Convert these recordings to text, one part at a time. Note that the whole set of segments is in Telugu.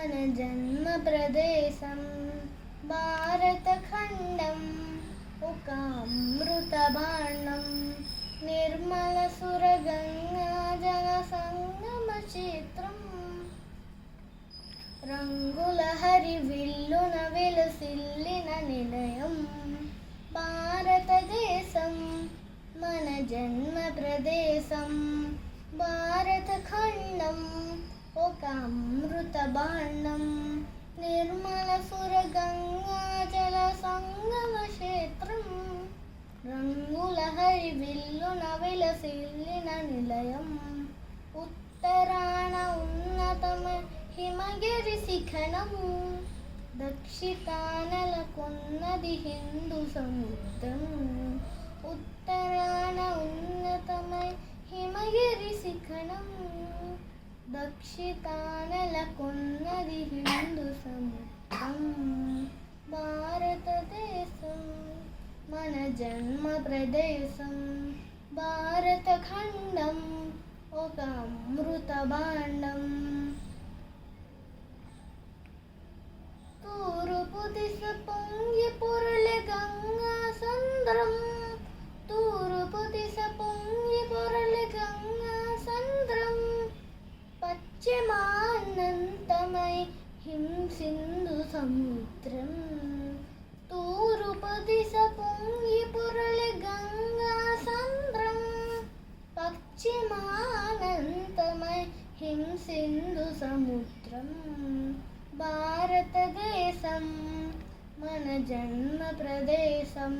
మన జన్మ ప్రదేశం భారతఖండం ఒక అమృత భాండం నిర్మల సురగంగా జల సంగమ చిత్రం రంగుల హరి విల్లున వెలసిల్లిన నిలయం భారతదేశం మన జన్మ ప్రదేశం భారతఖండం ఒక అమృత భాండం నిర్మల సురగంగా జల సంగమ క్షేత్రం రంగుల హరి విల్లున వెలసిల్లిన నిలయం ఉత్తరాన ఉన్నతమ హిమగిరి శిఖరం దక్షిణాన నెలకొన్నది హిందూ సముద్రం ఉత్తరాన ఉన్నతమై హిమగిరి శిఖరం దక్షిణాన నెలకొన్నది హిందూ సముద్రం భారతదేశం మన జన్మ ప్రదేశం భారతఖండం ఒక అమృత భాండం తూర్పు దిశ పొంగి పొరలే గంగా సంద్రం తూర్పు దిశ పొంగి పొరలే గంగా సంద్రం పశ్చిమానంతమై హింసింధు సముద్రం తూర్పు దిశ పొంగి పొరలే గంగా సంద్రం పశ్చిమానంతమై హింసింధు సముద్రం భారతదేశం మన జన్మ ప్రదేశం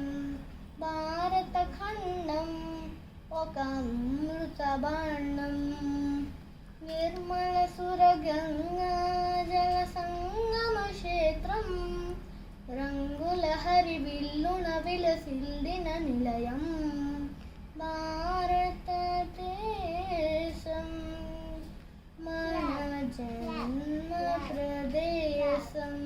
భారతఖండం ఒక అమృత భాండం నిర్మల సురగంగా జల సంగమ క్షేత్రం రంగుల హరి విల్లున విలసిల్లిన నిలయం భారతదేశం మన జన్మ ప్రదేశం